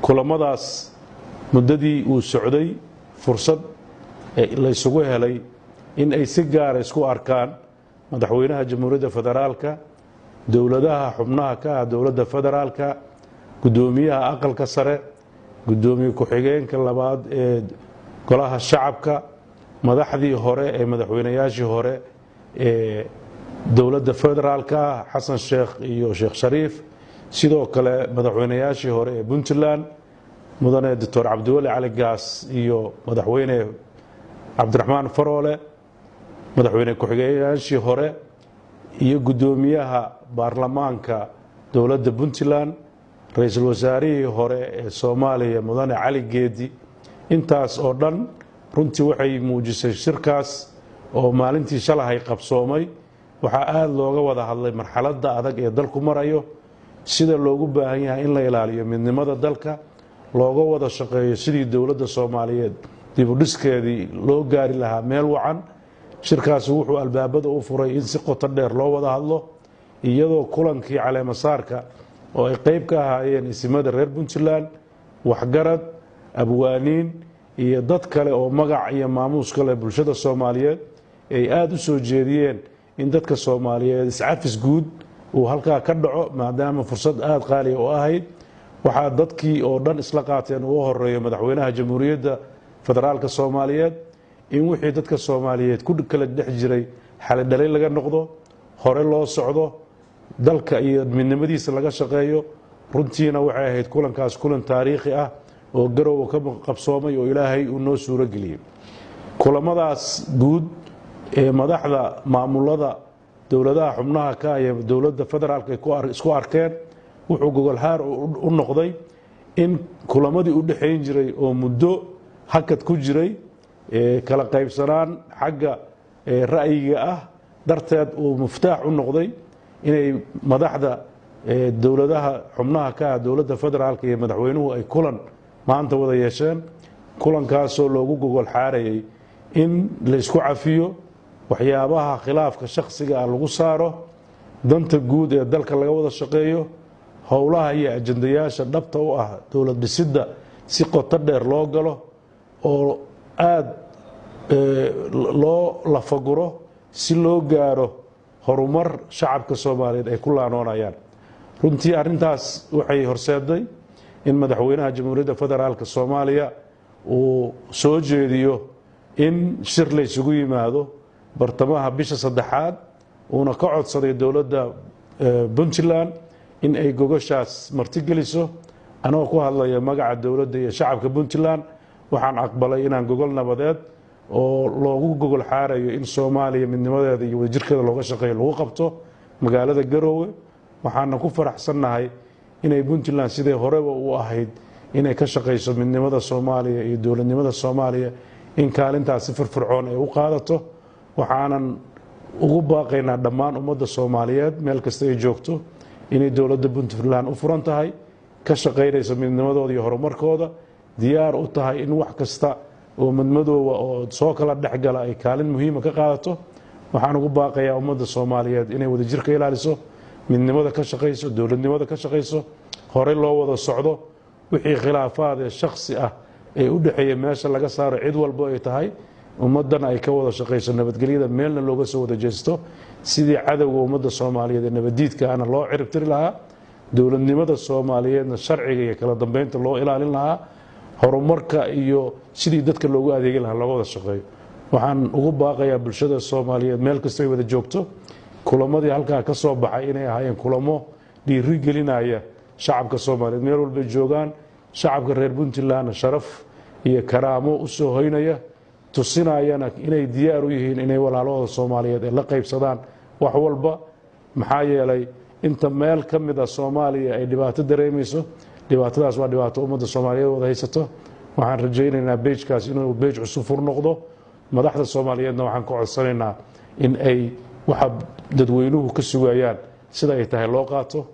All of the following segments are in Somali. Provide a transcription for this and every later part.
kulamadaas muddadii uu socday fursad la isugu helay in ay si gaar isku arkaan madaxweynaha jamhuuriyadda federaalka dowladaha xubnaha ka ah dowladda federaalka gudoomiyaha aqalka sare gudoomiye ku-xigeenka labaad ee golaha shacabka madaxdii hore ee madaxweynayaashii hore ee dowladda federaalka xasan sheekh iyo sheekh shariif sidoo kale madaxweynayaashii hore ee Puntland mudane Dr. Cabdiwali Cali Gaas iyo madaxweyne Cabdiraxmaan Faroole madaxweyne ku-xigeenyaashii hore iyo gudoomiyaha baarlamaanka dowladda Puntland ra'iisul wasaarihii hore ee Soomaaliya mudane Cali Geedi intaas oo dhan runtii waxay muujisay shirkaas oo maalintii shalay qabsoomay waxa aad looga wada hadlay marxaladda adag ee dalku marayo sida loogu baahan yahay in la ilaaliyo midnimada dalka looga wada shaqeeyo sidii dowladda Soomaaliyeed dib u dhiskeedii loo gaari lahaa meel wacan shirkaas wuxuu albaabada u furay in si qoto dheer loo wada hadlo iyadoo kulankii caleemasaarka oo ay qayb ka ahaayeen isimada reer Puntland waxgarad abwaaniin iyo dad kale oo magac iyo maamuus kale bulshada Soomaaliyeed ay aad u soo jeediyeen in dadka Soomaaliyeed iscafis guud uu halka ka dhaco maadaama fursad aad qaali u ahayd waxa dadkii oo dhan isla qaateen oo horeeyo madaxweynaha jamhuuriyadda federaalka Soomaaliyeed in wixii dadka Soomaaliyeed ku kala dhex jiray xal dhalay laga noqdo hore loo socdo dalka iyo midnimadiisa laga shaqeeyo runtiina waxay ahayd kulankaas kulan taariikhi ah oo garow ka qabsoomay oo Ilaahay uu noo suuro geliyay kulamadaas guud ee madaxda maamulada dowladaha xubnaha ka ah dowladda federaalka isku arkeen wuxuu gogol xaar u noqday in kulamadii u dhaxeyn jiray oo muddo hakad ku jiray kala qaybsanaan xagga ra'yiga ah darteed uu muftaax u noqday inay madaxda dowladaha xubnaha ka ah dowladda federaalka iyo madaxweynuhu ay kulan maanta wada yeesheen kulankaas oo loogu gogol xaarayay in la isku cafiyo waxyaabaha khilaafka shakhsiga ah lagu saaro danta guud ee dalka laga wada shaqeeyo howlaha iyo ajandayaasha dhabta u ah dowlad dhisidda si qoto dheer loo galo oo aad loo lafaguro si loo gaaro horumar shacabka Soomaaliyeed ay ku laanoonayaan runtii arintaas waxay horseeday in madaxweynaha jamhuuriyadda federaalka Soomaaliya uu soo jeediyo in shir la isugu yimaado bartamaha bisha saddexaad uuna ka codsaday dowladda Puntland in ay gogoshaas martigeliso anoo ku hadlaya magaca dowladda iyo shacabka Puntland waxaan aqbalay inaan gogol nabadeed oo loogu gogol xaarayo in Soomaaliya midnimadeeda iyo wadajirkeeda looga shaqeeyo lagu qabto magaalada Garowe waxaana ku faraxsanahay inay Puntland sidii horeba u ahayd inay ka shaqeyso midnimada Soomaaliya iyo dowladnimada Soomaaliya in kaalintaas firfircoon ay u qaadato waxaanan ugu baaqaynaa dhammaan ummadda Soomaaliyeed meel kasta ay joogto inay dowladda Puntland u furan tahay ka shaqeynayso midnimadooda iyo horumarkooda diyaar u tahay in wax kasta oo midmadooda oo soo kala dhaxgala ay kaalin muhiim ah ka qaadato waxaan ugu baaqayaa ummadda Soomaaliyeed inay wadajirka ilaaliso midnimada ka shaqeyso dowladnimada ka shaqeyso hore loo wada socdo wixii khilaafaad ee shakhsi ah ee u dhaxeeya meesha laga saaro cid walba ay tahay ummadana ay ka wada shaqeyso nabadgelyada meelna looga soo wada jeesto sidii cadawga ummadda Soomaaliyeed ee nabadiidka ana loo cirib tiri lahaa dowladnimada Soomaaliyeedna sharciga iyo kala dambeynta loo ilaalin lahaa horumarka iyo sidii dadka loogu adeegi lahaa looga wada shaqeeyo waxaan ugu baaqayaa bulshada Soomaaliyeed meel kasta ay wada joogto kulamadii halka ka soo baxay inay ahaayeen kulamo dhiiri gelinaya shacabka Soomaaliyeed meel walba joogaan shacabka reer Puntland sharaf iyo karaamo u soo hoynaya tusinayana inay diyaar u yihiin inay walaalahooda Soomaaliyeed ay la qaybsadaan wax walba maxaa yeelay inta meel ka mid ah Soomaaliya ay dhibaato dareemayso dhibaatadaas waa dhibaato ummadda Soomaaliyeed wada haysato waxaan rajaynaynaa beejkaas inuu beej cusub fur noqdo madaxda Soomaaliyeedna waxaan ka codsanaynaa in ay waxa dadweynuhu ka sugayaan sida ay tahay loo qaato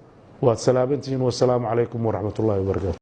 waad salaamantihiin wassalaamu calaykum waraxmatullaahi wabarakaatuh